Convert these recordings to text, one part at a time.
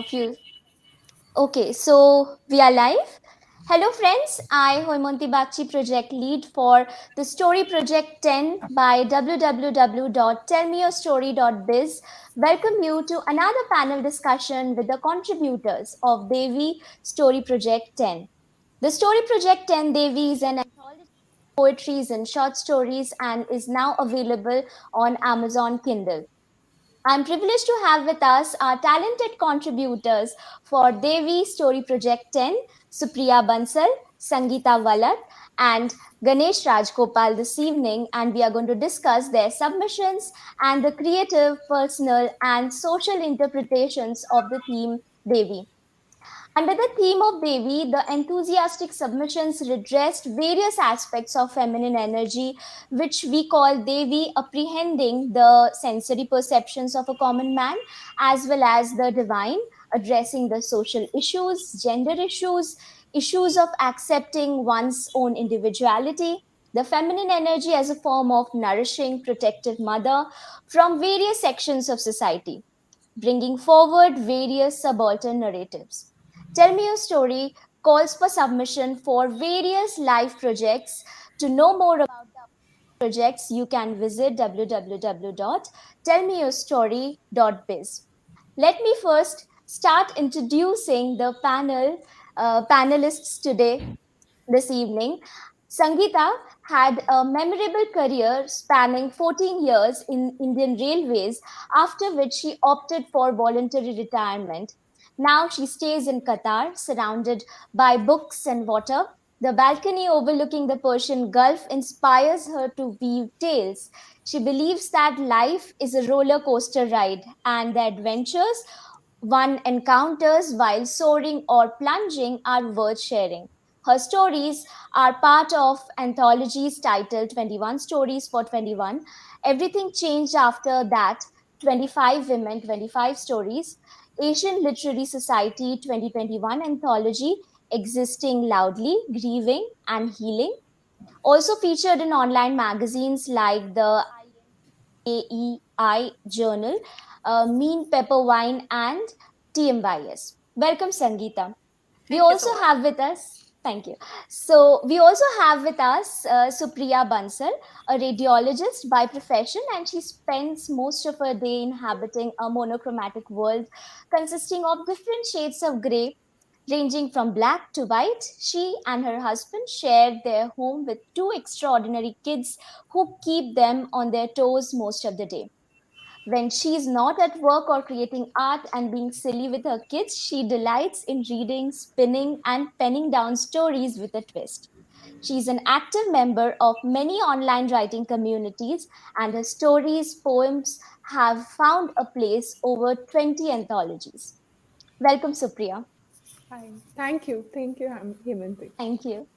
Few. Okay, so we are live. Hello, friends. I, Haimanti Bagchi, project lead for the Story Project 10 by www.tellmeyourstory.biz. Welcome you to another panel discussion with the contributors of DEVI Story Project 10. The Story Project 10 DEVI is an anthology of poetries and short stories and is now available on Amazon Kindle. I'm privileged to have with us our talented contributors for Devi Story Project 10, Supriya Bansal, Sangeetha Vallat, and Ganesh Rajgopal this evening, and we are going to discuss their submissions and the creative, personal, and social interpretations of the theme Devi. Under the theme of Devi, the enthusiastic submissions redressed various aspects of feminine energy, which we call Devi, apprehending the sensory perceptions of a common man, as well as the divine, addressing the social issues, gender issues, issues of accepting one's own individuality, the feminine energy as a form of nourishing, protective mother from various sections of society, bringing forward various subaltern narratives. Tell Me Your Story calls for submission for various live projects. To know more about the projects, you can visit www.tellmeyourstory.biz. Let me first start introducing the panelists today this evening. Sangeeta had a memorable career spanning 14 years in Indian Railways, after which she opted for voluntary retirement. Now she stays in Qatar, surrounded by books and water. The balcony overlooking the Persian Gulf inspires her to weave tales. She believes that life is a roller coaster ride, and the adventures one encounters while soaring or plunging are worth sharing. Her stories are part of anthologies titled 21 Stories for 21. Everything changed after that. 25 Women, 25 Stories. Asian Literary Society 2021 anthology, Existing Loudly, Grieving and Healing. Also featured in online magazines like the AEI Journal, Mean Pepper Wine, and TMYS. Welcome, Sangeeta. We Thank you also so much. have with us, thank you. So, we also have with us Supriya Bansal, a radiologist by profession, and she spends most of her day inhabiting a monochromatic world consisting of different shades of gray, ranging from black to white. She and her husband share their home with two extraordinary kids who keep them on their toes most of the day. When she's not at work or creating art and being silly with her kids, she delights in reading, spinning, and penning down stories with a twist. She's an active member of many online writing communities, and her stories, poems have found a place over 20 anthologies. Welcome, Supriya. Hi. Thank you. Thank you, Haimanti. Thank you.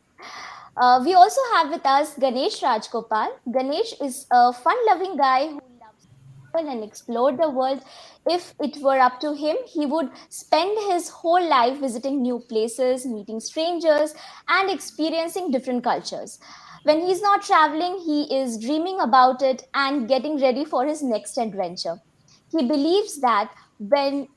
We also have with us Ganesh Rajgopal. Ganesh is a fun loving guy who loves to travel and explore the world. If it were up to him, he would spend his whole life visiting new places, meeting strangers, and experiencing different cultures. When he's not traveling, he is dreaming about it and getting ready for his next adventure. He believes that when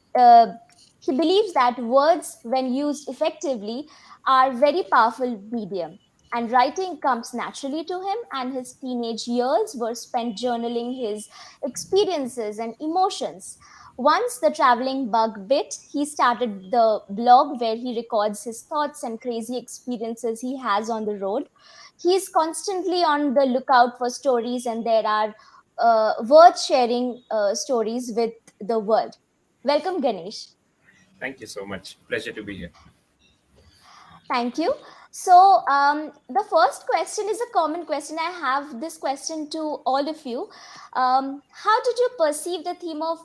he believes that words, when used effectively, are very powerful medium, and writing comes naturally to him, and his teenage years were spent journaling his experiences and emotions. Once the traveling bug bit, he started the blog where he records his thoughts and crazy experiences he has on the road. He's constantly on the lookout for stories, and there are worth sharing stories with the world. Welcome, Ganesh. Thank you so much. Pleasure to be here. Thank you. So, the first question is a common question. I have this question to all of you. How did you perceive the theme of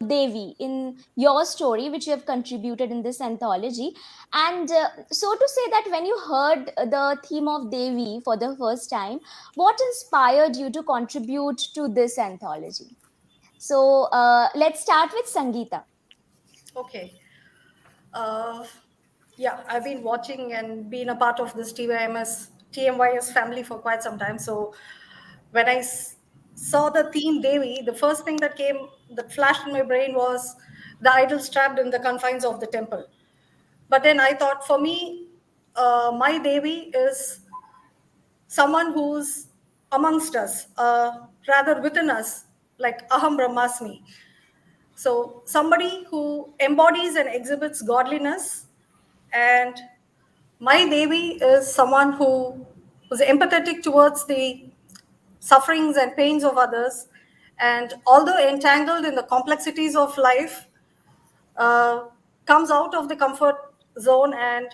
Devi in your story, which you have contributed in this anthology? And so to say that when you heard the theme of Devi for the first time, what inspired you to contribute to this anthology? So, let's start with Sangeeta. Okay. Uh, yeah, I've been watching and been a part of this TMYS family for quite some time. So when I saw the theme Devi, the first thing that flashed in my brain was the idols trapped in the confines of the temple. But then I thought, for me, my Devi is someone who's amongst us, rather within us, like Aham Brahmasmi. So somebody who embodies and exhibits godliness. And my Devi is someone who's empathetic towards the sufferings and pains of others. And although entangled in the complexities of life, uh, comes out of the comfort zone and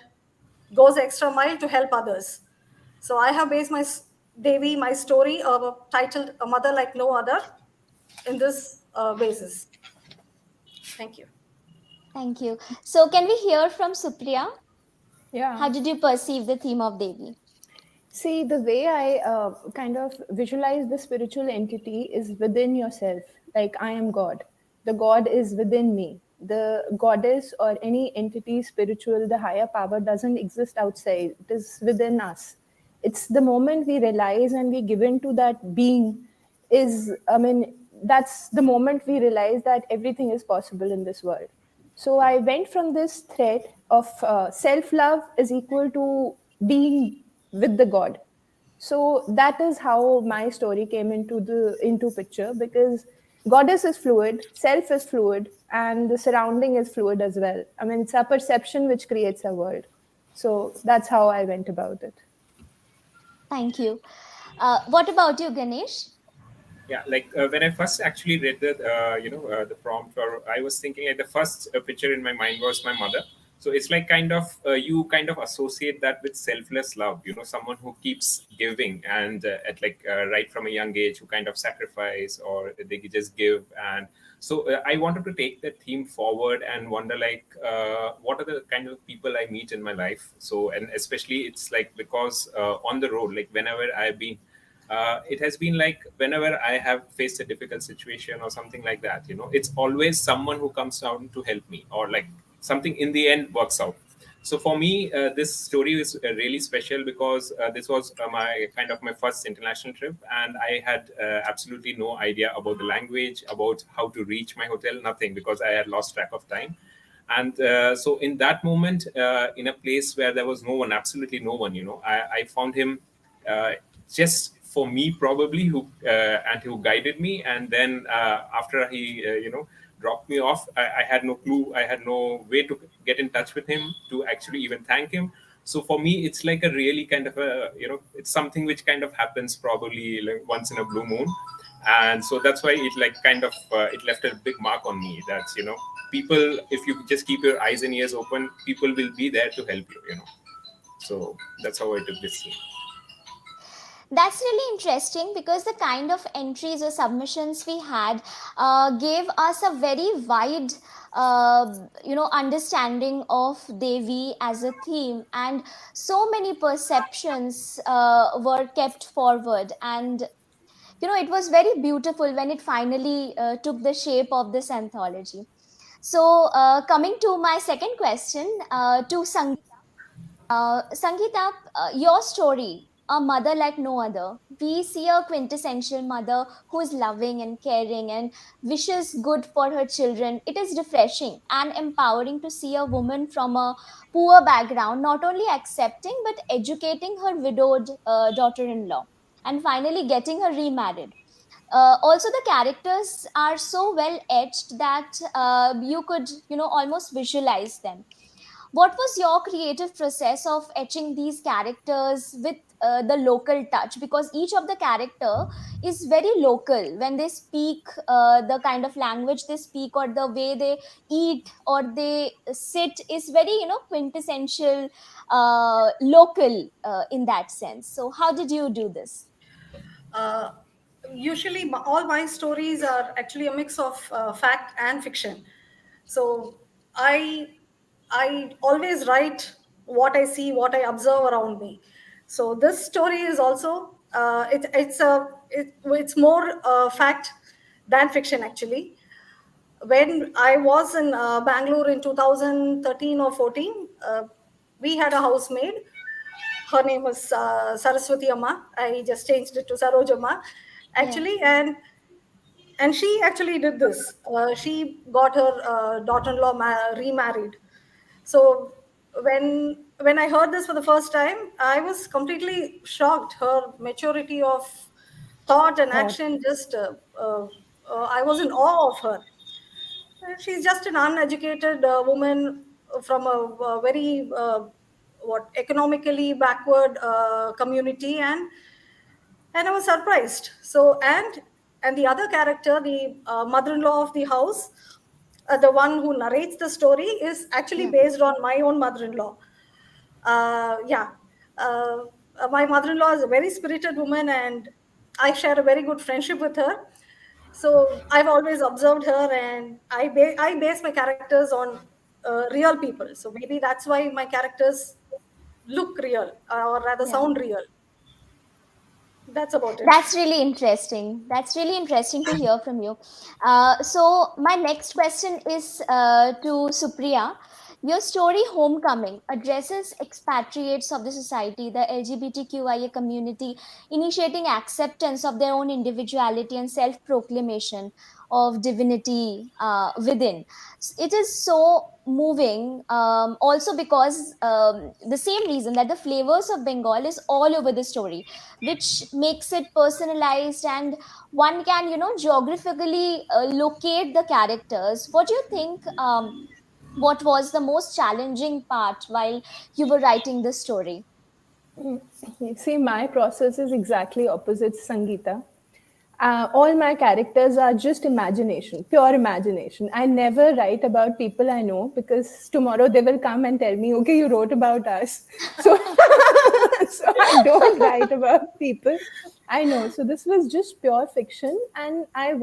goes extra mile to help others. So I have based my Devi, my story, titled "A Mother Like No Other," in this basis. Thank you. Thank you. So, can we hear from Supriya? Yeah. How did you perceive the theme of Devi? See, the way I kind of visualize the spiritual entity is within yourself. Like, I am God. The God is within me. The goddess or any entity spiritual, the higher power, doesn't exist outside. It is within us. It's the moment we realize and we give in to that being is, I mean, that's the moment we realize that everything is possible in this world. So I went from this thread of self-love is equal to being with the God. So that is how my story came into picture, because goddess is fluid, self is fluid, and the surrounding is fluid as well. I mean, it's our perception which creates our world. So that's how I went about it. Thank you. What about you, Ganesh? Yeah, like when I first actually read the prompt, or I was thinking like the first picture in my mind was my mother. So it's like kind of you kind of associate that with selfless love, someone who keeps giving, and at like right from a young age, who kind of sacrifice, or they just give. And so I wanted to take that theme forward and wonder like what are the kind of people I meet in my life. So, and especially it's like because on the road, like whenever I've been, it has been like whenever I have faced a difficult situation or something like that, it's always someone who comes down to help me, or like something in the end works out. So for me, this story is really special because this was my kind of my first international trip, and I had absolutely no idea about the language, about how to reach my hotel, nothing, because I had lost track of time. And so in that moment, in a place where there was no one, absolutely no one, I found him, uh, just for me probably, who and who guided me. And then after he dropped me off, I had no clue, I had no way to get in touch with him to actually even thank him. So for me it's like a really kind of a, it's something which kind of happens probably like once in a blue moon. And so that's why it like kind of it left a big mark on me, that people, if you just keep your eyes and ears open, people will be there to help you. So that's how I took this scene. That's really interesting because the kind of entries or submissions we had gave us a very wide understanding of Devi as a theme, and so many perceptions were kept forward. And it was very beautiful when it finally took the shape of this anthology. So coming to my second question, to Sangeetha. Sangeeta, your story, a mother like no other. We see a quintessential mother who is loving and caring and wishes good for her children. It is refreshing and empowering to see a woman from a poor background not only accepting but educating her widowed daughter in law and finally getting her remarried. Also, the characters are so well etched that you could, almost visualize them. What was your creative process of etching these characters with the local touch, because each of the character is very local when they speak, the kind of language they speak or the way they eat or they sit is very quintessential, local, in that sense. So how did you do this? Uh, Usually, all my stories are actually a mix of fact and fiction. So I I always write what I see, what I observe around me. So this story is also it's more fact than fiction actually. When I was in Bangalore in 2013 or 14, we had a housemaid. Her name was Saraswati Amma. I just changed it to Saroj Amma, Yeah. actually. And And she actually did this. She got her daughter-in-law remarried. So when I heard this for the first time, I was completely shocked. Her maturity of thought and Thought. action, just I was in awe of her. She's just an uneducated woman from a very what economically backward community, and I was surprised. So and the other character, the mother-in-law of the house, the one who narrates the story, is actually Yeah. based on my own mother-in-law. Yeah, uh, my mother-in-law is a very spirited woman, and I share a very good friendship with her. So I've always observed her, and I base my characters on real people. So maybe that's why my characters look real, or rather Yeah. sound real. That's about it. That's really interesting. That's really interesting to hear from you. So, my next question is to Supriya. Your story, Homecoming, addresses expatriates of the society, the LGBTQIA community, initiating acceptance of their own individuality and self proclamation of divinity within. It is so moving, also because the same reason that the flavors of Bengal is all over the story, which makes it personalized, and one can, geographically locate the characters. What do you think, what was the most challenging part while you were writing this story? See, my process is exactly opposite Sangeeta. All my characters are just imagination, pure imagination. I never write about people I know because tomorrow they will come and tell me, okay, you wrote about us. So, so I don't write about people I know. So this was just pure fiction. And I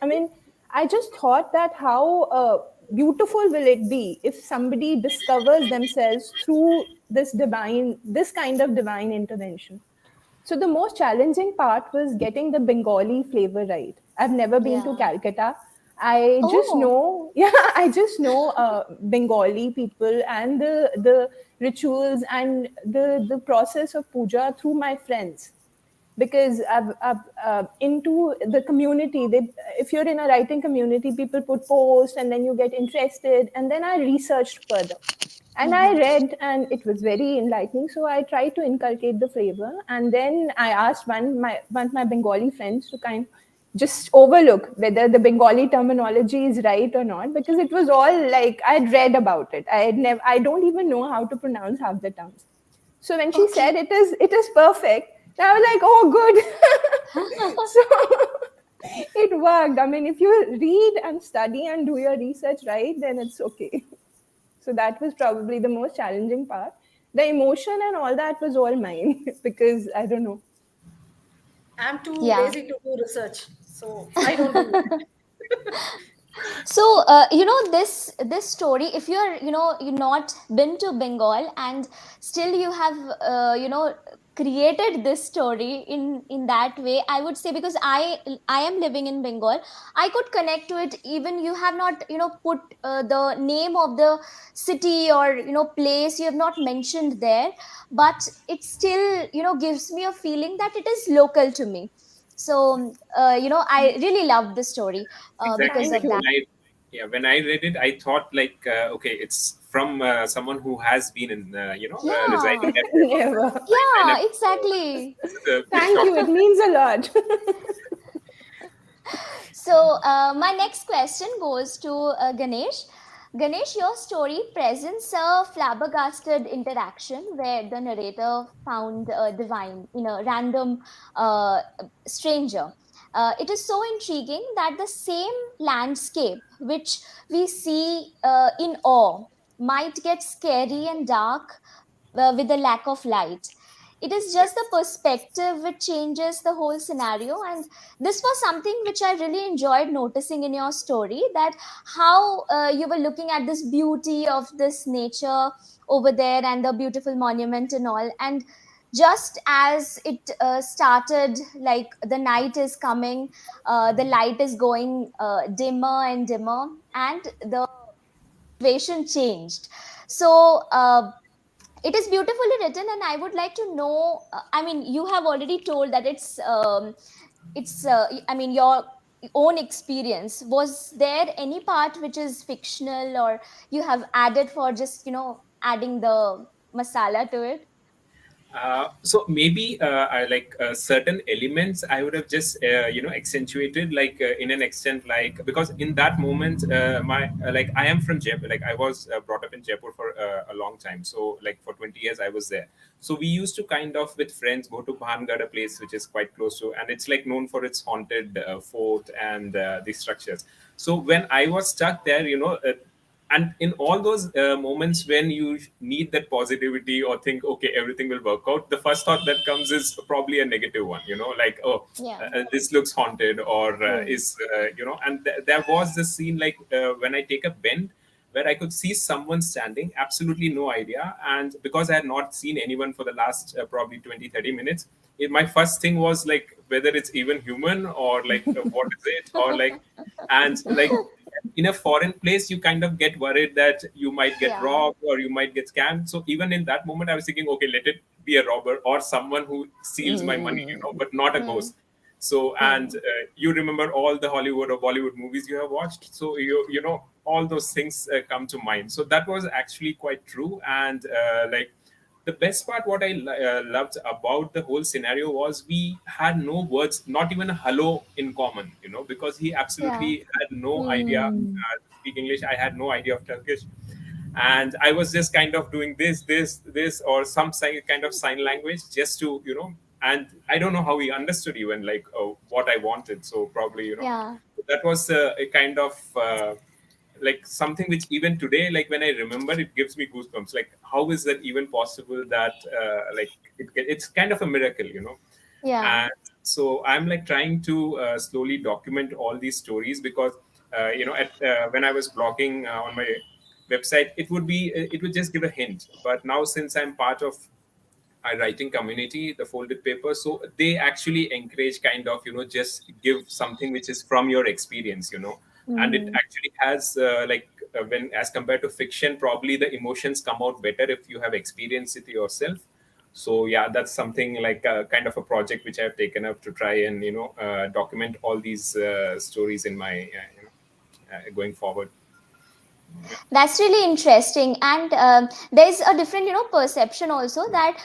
mean, I just thought that how beautiful will it be if somebody discovers themselves through this kind of divine intervention. So the most challenging part was getting the Bengali flavor right. I've never been to Yeah. Calcutta. I just Oh. know, yeah, I just know Bengali people and the rituals and the process of puja through my friends, because I've into the community. If you're in a writing community, people put posts and then you get interested, and then I researched further and I Mhm. read, and it was very enlightening. So I tried to inculcate the flavor, and then I asked one of my Bengali friends to kind just overlook whether the Bengali terminology is right or not, because it was all like I'd read about it. I don't even know how to pronounce half the terms. So when she Okay. said it is perfect, I was like, oh, good. So it worked. I mean, if you read and study and do your research right, then it's okay. So that was probably the most challenging part. The emotion and all that was all mine because I don't know. I'm too Yeah. lazy to do research, so I don't do that. So, this story, if you're, you not been to Bengal and still you have, created this story in that way, I would say, because I am living in Bengal, I could connect to it. Even you have not, put the name of the city or, place, you have not mentioned there, but it still, gives me a feeling that it is local to me. So, I really love this story Exactly. because Thank Like of that. you. when I read it, I thought like, okay, it's from someone who has been in, residing Yeah, there for a long Never. time. I yeah, never. exactly. This is a big Thank shock you. for It me. means a lot. So, my next question goes to Ganesh. Ganesh, your story presents a flabbergasted interaction where the narrator found divine in a random uh, stranger. It is so intriguing that the same landscape which we see in awe might get scary and dark with the lack of light. It is just the Yes. perspective which changes the whole scenario. And this was something which I really enjoyed noticing in your story, that how you were looking at this beauty of this nature over there and the beautiful monument and all. And just as it started, like the night is coming, the light is going dimmer and dimmer, and the situation changed. So, it is beautifully written, and I would like to know, I mean, you have already told that it's I mean, your own experience, was there any part which is fictional, or you have added for just adding the masala to it? So maybe I like certain elements I would have just accentuated like in an extent, like because in that moment my like I am from Jaipur, like I was brought up in Jaipur for a long time, so like for 20 years I was there. So we used to kind of with friends go to Bhangad, a place which is quite close to, and it's like known for its haunted fort and the structures. So when I was stuck there, and in all those moments when you need that positivity or think okay everything will work out, the first thought that comes is probably a negative one, like oh Yeah, this looks haunted, or true. is and there was this scene like when I take a bend where I could see someone standing, absolutely no idea. And because I had not seen anyone for the last probably 20-30 minutes, my first thing was like whether it's even human, or like what is it, or like, and like in a foreign place you kind of get worried that you might get Yeah. robbed or you might get scammed. So even in that moment I was thinking okay, let it be a robber or someone who steals my money, but not a Hmm. ghost. So Hmm. and you remember all the Hollywood or Bollywood movies you have watched, so you know all those things come to mind. So that was actually quite true. And like the best part what I loved about the whole scenario was we had no words, not even a hello in common, because he Yeah. absolutely had no idea Hmm. to speak English. I had no idea of Turkish, and I was just kind of doing this or some kind of sign language just to and I don't know how he understood even like what I wanted. So probably Yeah. that was a kind of like something which even today, like when I remember, it gives me goosebumps. Like how is that even possible that like it's kind of a miracle. Yeah. And so I'm like trying to slowly document all these stories because when I was blogging on my website, it would just give a hint. But now since I'm part of our writing community, the folded paper, so they actually encourage kind of just give something which is from your experience, and it Hmm. actually has like when as compared to fiction, probably the emotions come out better if you have experienced it yourself. So yeah, that's something like kind of a project which I've taken up to try and document all these stories in my going forward. That's really interesting. And there's a different perception also, that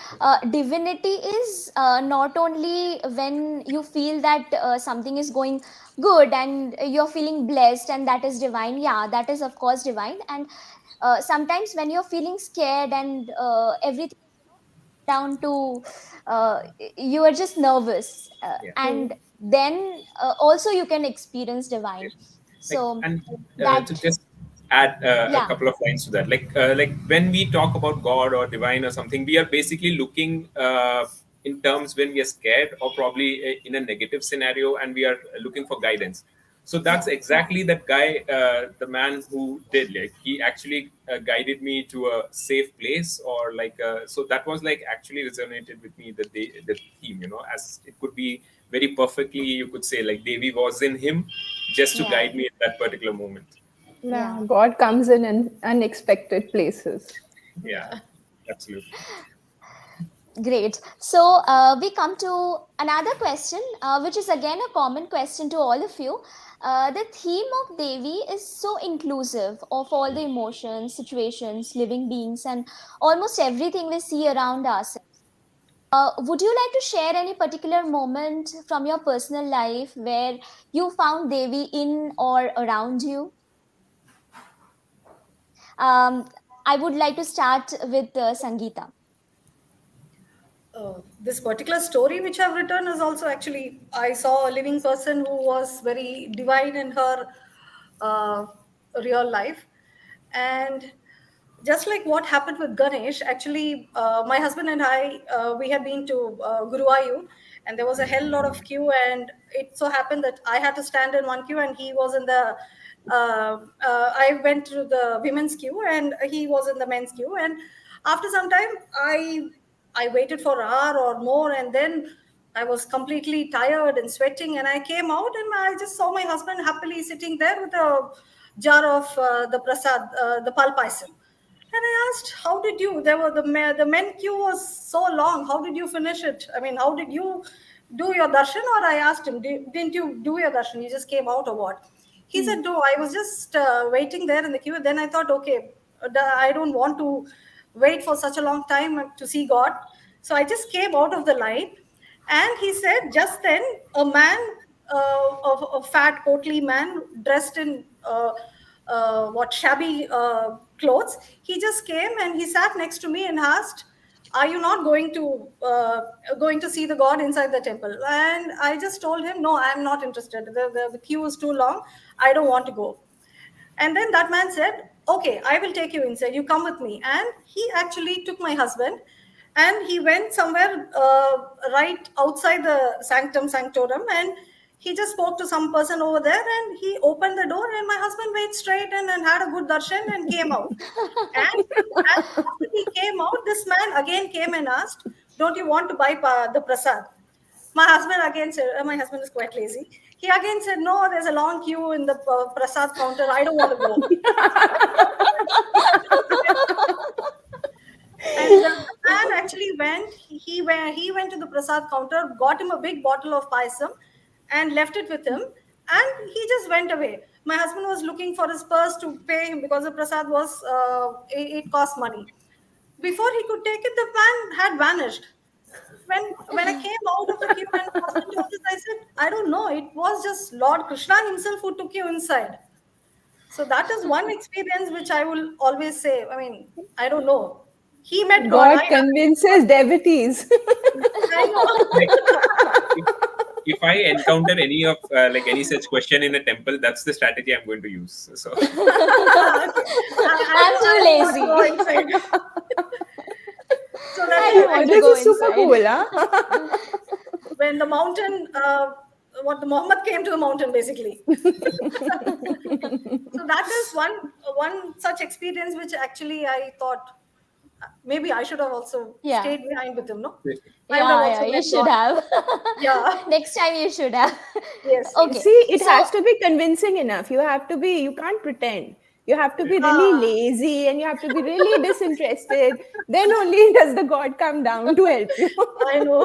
divinity is not only when you feel that something is going good and you're feeling blessed, and that is divine. Yeah, that is of course divine. And sometimes when you're feeling scared and everything is down to you are just nervous, Yeah. and True. then also you can experience divine. Like So and to that, just add a yeah. couple of lines to that, like when we talk about God or divine or something, we are basically looking in terms when we are scared or probably in a negative scenario, and we are looking for guidance. So that's Yeah. exactly that guy, the man who did, like he actually guided me to a safe place, or like so that was like actually resonated with me, the theme, as it could be very perfectly, you could say like Devi was in him just to Yeah. guide me at that particular moment. Yeah, Yeah. God comes in unexpected places. Yeah, Yeah. absolutely. Great. So we come to another question, which is again a common question to all of you. The theme of Devi is so inclusive of all the emotions, situations, living beings, and almost everything we see around us. Would you like to share any particular moment from your personal life where you found Devi in or around you? Um, I would like to start with Sangeetha. This particular story which I've written is also actually, I saw a living person who was very divine in her uh, real life. And just like what happened with Ganesh, actually, my husband and I, we had been to Guruvayur, and there was a hell lot of queue. And it so happened that I had to stand in one queue, and he was in the I went through the women's queue, and he was in the men's queue. And after some time, I waited for an hour or more, and then I was completely tired and sweating. And I came out, and I just saw my husband happily sitting there with a jar of the prasad, the pal paisam. And I asked, "How did you? There were the men queue was so long. How did you finish it? I mean, how did you do your darshan? Or I asked him, didn't you do your darshan? You just came out or what? He said, no, I was just waiting there in the queue. Then I thought, okay, I don't want to wait for such a long time to see God. So I just came out of the line. And he said, just then, a man, a fat, portly man dressed in what shabby clothes, he just came and he sat next to me and asked, are you not going to see the god inside the temple? And I just told him, no, I'm not interested. The queue is too long. I don't want to go. And then that man said, okay, I will take you inside. You come with me. And he actually took my husband and he went somewhere right outside the sanctorum. And he just spoke to some person over there and he opened the door. And my husband went straight in and had a good darshan and came out. And after he came out, this man again came and asked, don't you want to buy the prasad? My husband again said, my husband is quite lazy. He again said, no, there's a long queue in the prasad counter. I don't want to go. And the man actually went. He went to the prasad counter, got him a big bottle of payasam, and left it with him. And he just went away. My husband was looking for his purse to pay him because the prasad was it cost money. Before he could take it, the man had vanished. When I came out of the queue and my husband told us, I said, I don't know. It was just Lord Krishna himself who took you inside. So that is one experience which I will always say. I mean, I don't know. He met God. God convinces devotees. I know. If I encounter any of like any such question in a temple, that's the strategy I'm going to use. So I'm too lazy. So This is super cool, huh? when the mountain, the Muhammad came to the mountain, basically. So that is one such experience which actually I thought maybe I should have also stayed behind with him, no? You should have. Yeah. Next time you should have. Yes. Okay. See, it has to be convincing enough. You can't pretend. You have to be really lazy and you have to be really disinterested. Then only does the God come down to help you. I know.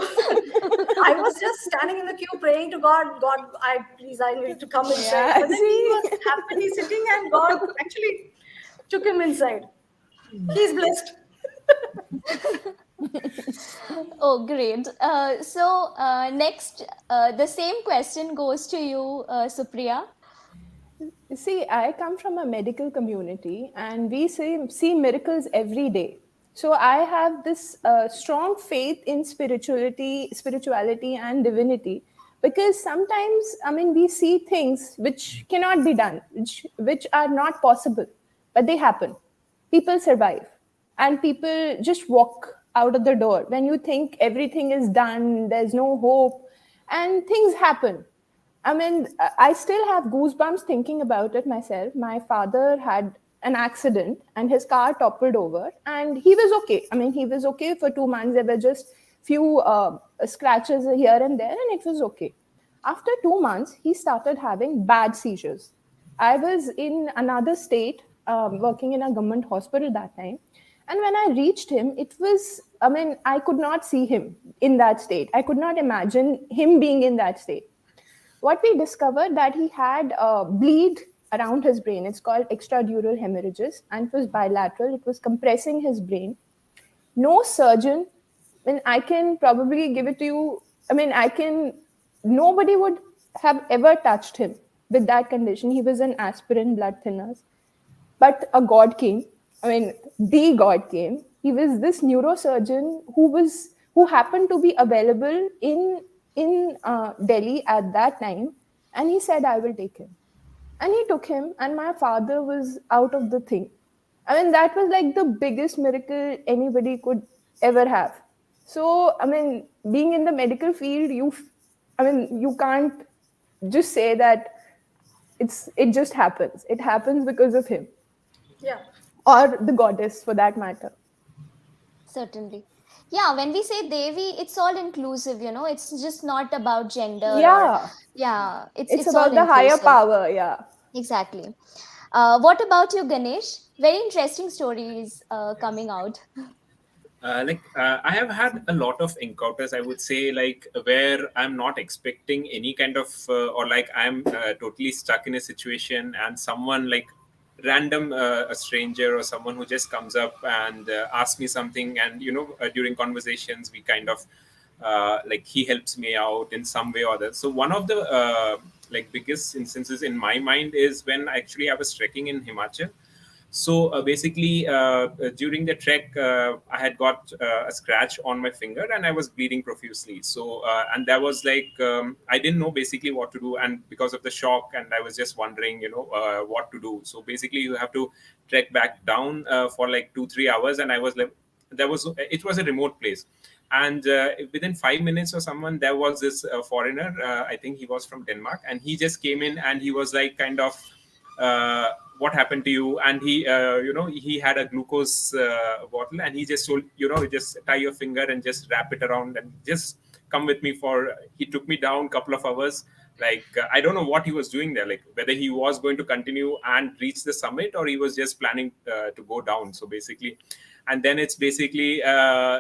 I was just standing in the queue praying to God, I need to come inside. Yeah, but then he was happily sitting and God actually took him inside. He's blessed. Oh, great. Next, the same question goes to you, Supriya. See, I come from a medical community and we see miracles every day. So I have this strong faith in spirituality and divinity, because sometimes, we see things which cannot be done, which are not possible, but they happen. People survive and people just walk out of the door when you think everything is done, there's no hope, and things happen. I still have goosebumps thinking about it myself. My father had an accident and his car toppled over and he was okay. He was okay for 2 months. There were just few scratches here and there and it was okay. After 2 months, he started having bad seizures. I was in another state, working in a government hospital that time. And when I reached him, it was, I could not see him in that state. I could not imagine him being in that state. What we discovered that he had a bleed around his brain. It's called extradural hemorrhages and it was bilateral. It was compressing his brain. No surgeon, I can probably give it to you. Nobody would have ever touched him with that condition. He was on aspirin, blood thinners. But a God came. The God came. He was this neurosurgeon who happened to be available in Delhi at that time, and he said, I will take him. And he took him, and my father was out of the thing. That was like the biggest miracle anybody could ever have. So, being in the medical field, you can't just say that it just happens. It happens because of him. Yeah. Or the goddess, for that matter. Certainly. Yeah, when we say Devi, it's all inclusive, it's just not about gender. Yeah. It's about all the higher inclusive. power. Yeah. Exactly. What about you, Ganesh? Very interesting stories coming out. I have had a lot of encounters, I would say, like where I'm not expecting any kind of or like I'm totally stuck in a situation, and someone like random a stranger or someone who just comes up and asks me something, and during conversations we kind of like he helps me out in some way or other. So one of the like biggest instances in my mind is when actually I was trekking in Himachal. So basically, during the trek, I had got a scratch on my finger and I was bleeding profusely. So, and that was like, I didn't know basically what to do. And because of the shock, and I was just wondering, what to do. So basically, you have to trek back down for like 2-3 hours. And I was like, it was a remote place. And within 5 minutes or someone, there was this foreigner, I think he was from Denmark, and he just came in and he was like kind of, what happened to you? And he he had a glucose bottle, and he just told, just tie your finger and just wrap it around and just come with me for, he took me down couple of hours. Like I don't know what he was doing there, like whether he was going to continue and reach the summit, or he was just planning to go down. So basically, and then it's basically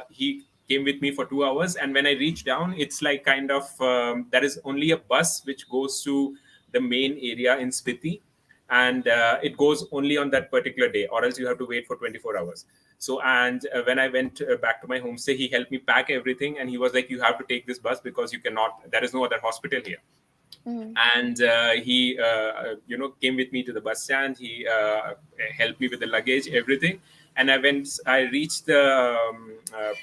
he came with me for 2 hours, and when I reached down, it's like kind of there is only a bus which goes to the main area in Spiti, and it goes only on that particular day, or else you have to wait for 24 hours. So, and when I went back to my homestay, he helped me pack everything, and he was like, you have to take this bus because you cannot, there is no other hospital here. And he came with me to the bus stand. He helped me with the luggage, everything. And I reached the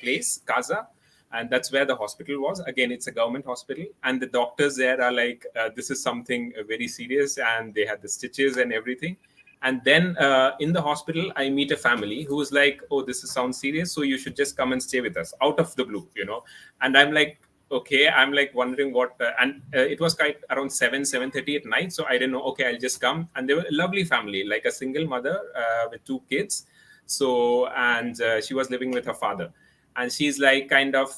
place Kaza, and that's where the hospital was. Again, it's a government hospital, and the doctors there are like, this is something very serious, and they had the stitches and everything. And then in the hospital, I meet a family who is like, oh, this sounds serious, so you should just come and stay with us, out of the blue, And I'm like, okay. I'm like wondering what, and it was quite around 7:30 at night, so I didn't know. Okay, I'll just come. And they were a lovely family, like a single mother with 2 kids. So, and she was living with her father, and she's like kind of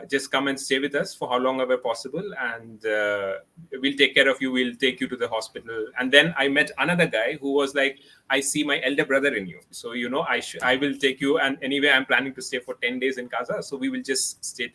just come and stay with us for how long ever possible, and we'll take care of you, we'll take you to the hospital. And then I met another guy who was like, I see my elder brother in you, so I will take you. And anyway, I'm planning to stay for 10 days in Kaza, so we will just stay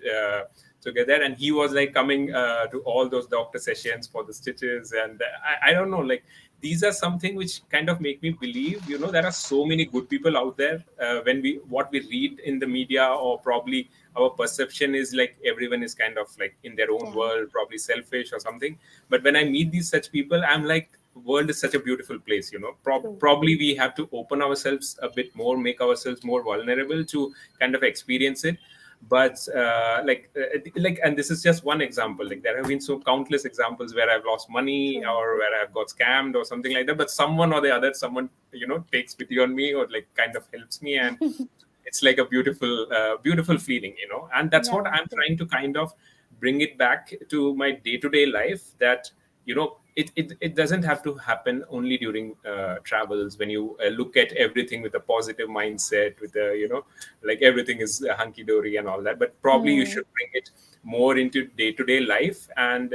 together. And he was like coming to all those doctor sessions for the stitches. And I don't know, like these are something which kind of make me believe, there are so many good people out there. When what we read in the media, or probably our perception is like everyone is kind of like in their own world, probably selfish or something. But when I meet these such people, I'm like, world is such a beautiful place. Probably we have to open ourselves a bit more, make ourselves more vulnerable to kind of experience it. But and this is just one example. Like there have been so countless examples where I've lost money, or where I've got scammed or something like that, but someone or the other, someone takes pity on me, or like kind of helps me. And it's like a beautiful feeling. And that's what I'm trying to kind of bring it back to my day-to-day life, that it doesn't have to happen only during travels, when you look at everything with a positive mindset, with a like everything is hunky-dory and all that. But probably you should bring it more into day-to-day life. And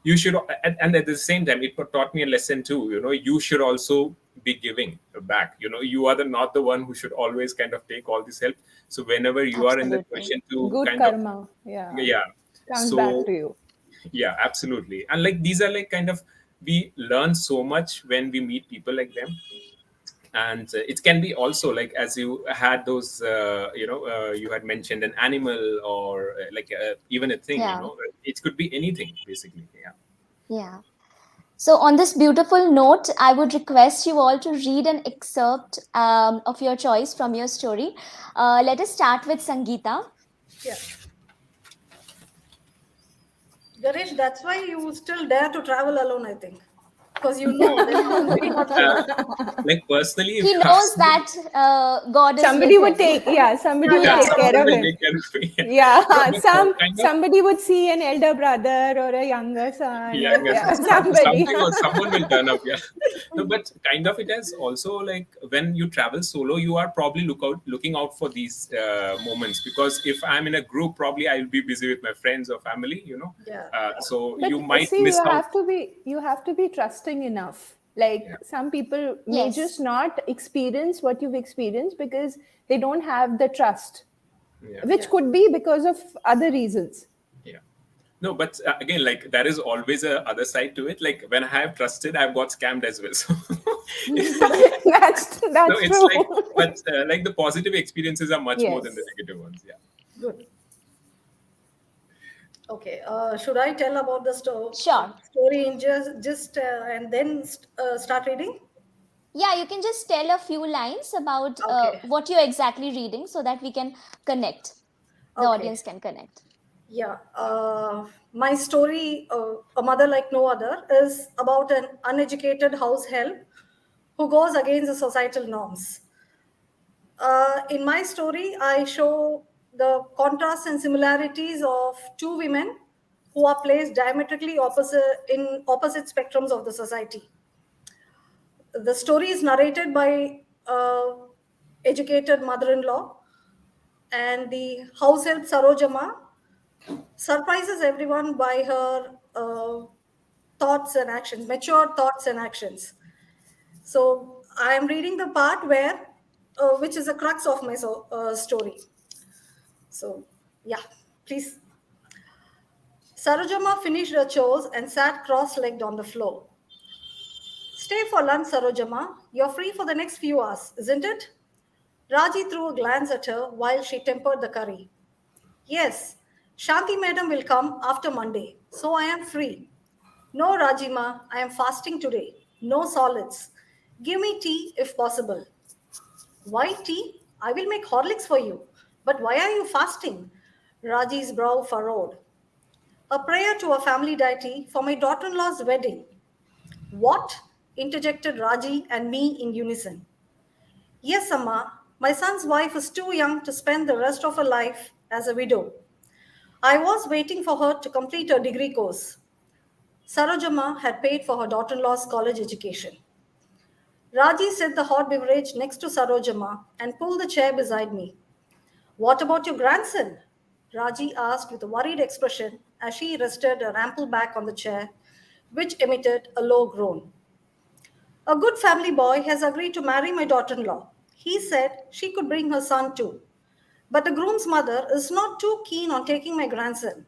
you should, and at the same time, it taught me a lesson too. You should also be giving back. You are not the one who should always kind of take all this help. So whenever you are in the position to Good kind karma, of, yeah, comes so back to you. yeah, absolutely. And like these are like kind of, we learn so much when we meet people like them. And it can be also like, as you had those you had mentioned an animal, or even a thing. It could be anything basically. Yeah. So, on this beautiful note, I would request you all to read an excerpt of your choice from your story. Let us start with Sangeetha. Yeah. Ganesh, that's why you still dare to travel alone, I think. Because there's no Like personally, if He you knows ask me, that God is Somebody with would him. take, somebody would yeah, take someone care of will him. take care of me. Yeah, No, but kind of, somebody would see an elder brother or a younger son, yeah, or somebody. something, or someone will turn up. Yeah. No, but kind of, it has also like, when you travel solo, you are probably looking out for these moments, because if I'm in a group, probably I'll be busy with my friends or family. Yeah. So But you might see, miss out. you have to be trusting enough. Like Yeah. some people may Yes. just not experience what you've experienced because they don't have the trust. Yeah. which could be because of other reasons. Yeah. No, but again, like there is always a other side to it. Like when I have trusted, I've got scammed as well. So, so That's it's true. like, but like the positive experiences are much more than the Yes. negative ones. Yeah. Good. Okay. Should I tell about the Sure. story in just and then start reading? Yeah, you can just tell a few lines about Okay. what you're exactly reading so that we can connect. The Okay. audience can connect. Yeah. My story, A Mother Like No Other, is about an uneducated house help who goes against the societal norms. In my story, I show the contrasts and similarities of two women who are placed diametrically opposite in opposite spectrums of the society. The story is narrated by educated mother-in-law, and the house help Sarojama surprises everyone by her thoughts and actions, mature thoughts and actions. So I am reading the part which is the crux of my story. So yeah, please. Sarojama finished her chores and sat cross-legged on the floor. Stay for lunch, Sarojama. You're free for the next few hours, isn't it? Raji threw a glance at her while she tempered the curry. Yes, Shanti madam will come after Monday, so I am free. No, Rajima, I am fasting today. No solids. Give me tea if possible. Why tea? I will make Horlicks for you. But why are you fasting? Raji's brow furrowed. A prayer to a family deity for my daughter in law's wedding. What? Interjected Raji and me in unison. Yes, Amma, my son's wife is too young to spend the rest of her life as a widow. I was waiting for her to complete her degree course. Sarojama had paid for her daughter in law's college education. Raji set the hot beverage next to Sarojama and pulled the chair beside me. What about your grandson? Raji asked with a worried expression as she rested her ample back on the chair, which emitted a low groan. A good family boy has agreed to marry my daughter in law. He said she could bring her son too. But the groom's mother is not too keen on taking my grandson.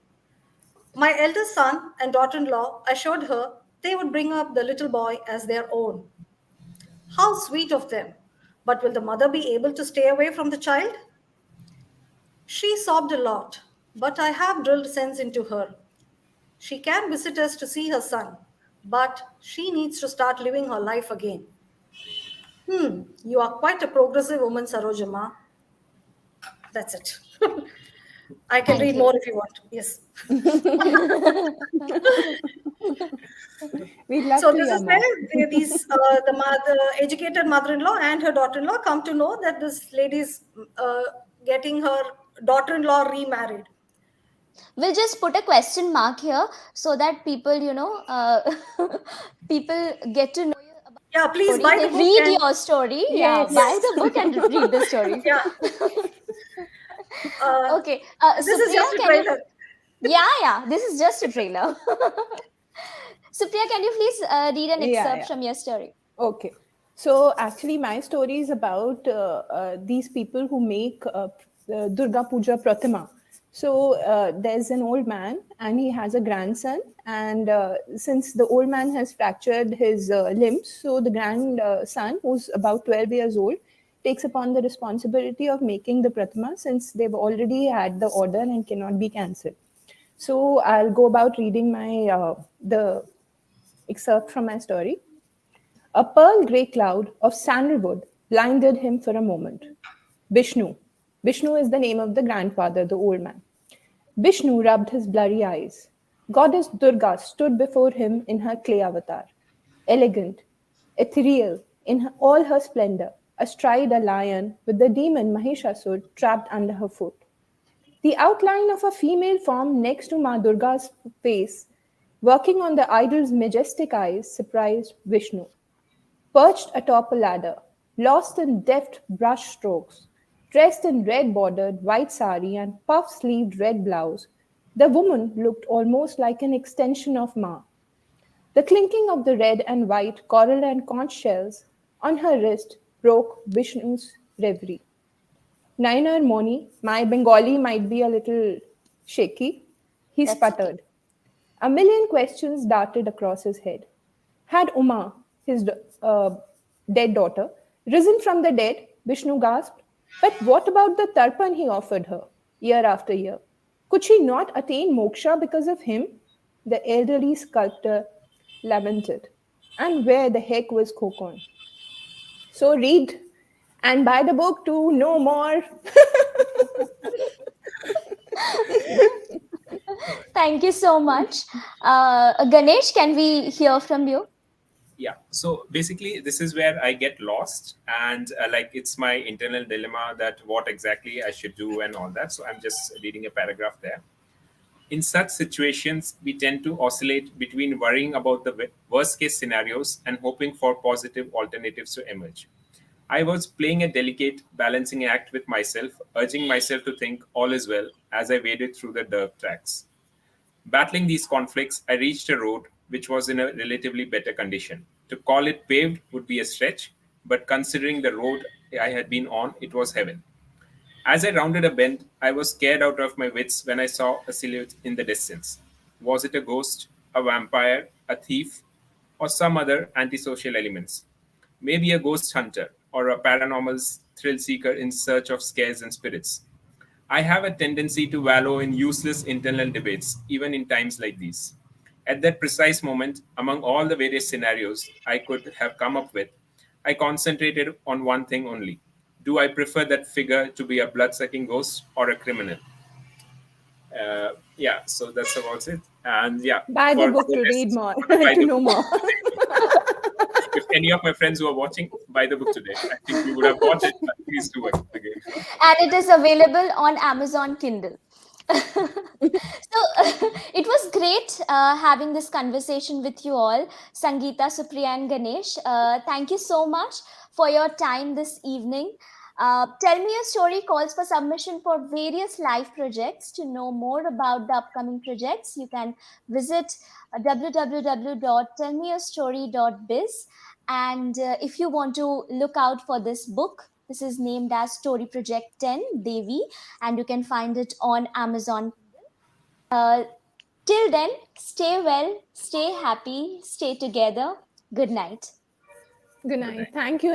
My eldest son and daughter in law assured her they would bring up the little boy as their own. How sweet of them! But will the mother be able to stay away from the child? She sobbed a lot, but I have drilled sense into her. She can visit us to see her son, but she needs to start living her life again. You are quite a progressive woman, Sarojama. That's it. I can Thank read you. more if you want. Yes. We'd love So to this hear is more. where the educated mother-in-law and her daughter-in-law come to know that this lady is getting her daughter-in-law remarried. We'll just put a question mark here so that people, people get to know you about Yeah, the please story. buy They the book read and your story. Yeah, Yes. buy yes, the book and read the story. yeah. Uh, Okay. this is Supriya, just a can you? trailer. Yeah. This is just a trailer. Supriya, can you please read an Yeah, excerpt yeah. from your story? Okay. So actually, my story is about these people who make Durga Puja Pratima. So there's an old man and he has a grandson. And since the old man has fractured his limbs, so the grandson, who's about 12 years old, takes upon the responsibility of making the Pratima since they've already had the order and cannot be cancelled. So I'll go about reading my the excerpt from my story. A pearl grey cloud of sandalwood blinded him for a moment. Vishnu. Vishnu is the name of the grandfather, the old man. Vishnu rubbed his blurry eyes. Goddess Durga stood before him in her clay avatar, elegant, ethereal, in all her splendor, astride a lion with the demon Mahishasur trapped under her foot. The outline of a female form next to Ma Durga's face, working on the idol's majestic eyes, surprised Vishnu. Perched atop a ladder, lost in deft brush strokes, dressed in red bordered white sari and puff sleeved red blouse, the woman looked almost like an extension of Ma. The clinking of the red and white coral and conch shells on her wrist broke Vishnu's reverie. Nainer Moni, my Bengali might be a little shaky. He That's okay. sputtered. A million questions darted across his head. Had Uma, his dead daughter, risen from the dead? Vishnu gasped. But what about the tarpan he offered her, year after year? Could she not attain moksha because of him? The elderly sculptor lamented. And where the heck was Kokon? So read and buy the book to know more. Thank you so much. Ganesh, can we hear from you? Yeah, so basically this is where I get lost, and like it's my internal dilemma that what exactly I should do and all that. So I'm just reading a paragraph there. In such situations, we tend to oscillate between worrying about the worst case scenarios and hoping for positive alternatives to emerge. I was playing a delicate balancing act with myself, urging myself to think all is well as I waded through the dirt tracks. Battling these conflicts, I reached a road which was in a relatively better condition. To call it paved would be a stretch, but considering the road I had been on, it was heaven. As I rounded a bend, I was scared out of my wits when I saw a silhouette in the distance. Was it a ghost, a vampire, a thief, or some other antisocial elements? Maybe a ghost hunter or a paranormal thrill seeker in search of scares and spirits. I have a tendency to wallow in useless internal debates, even in times like these. At that precise moment, among all the various scenarios I could have come up with, I concentrated on one thing only. Do I prefer that figure to be a blood sucking ghost or a criminal? Yeah, so that's about it. And yeah, Buy the for book the to read rest, more, buy to the know book more. today. If any of my friends who are watching, buy the book today. I think you would have bought it, but please do it again. And it is available on Amazon Kindle. So it was great having this conversation with you all, Sangeeta, Supriya, and Ganesh. Thank you so much for your time this evening. Tell Me a Story calls for submission for various live projects. To know more about the upcoming projects, you can visit www.tellmeastory.biz. And if you want to look out for this book, this is named as Story Project 10 Devi, and you can find it on Amazon. Uh, Till then, stay well, stay happy, stay together. Good night. Good Good night. night. Thank you,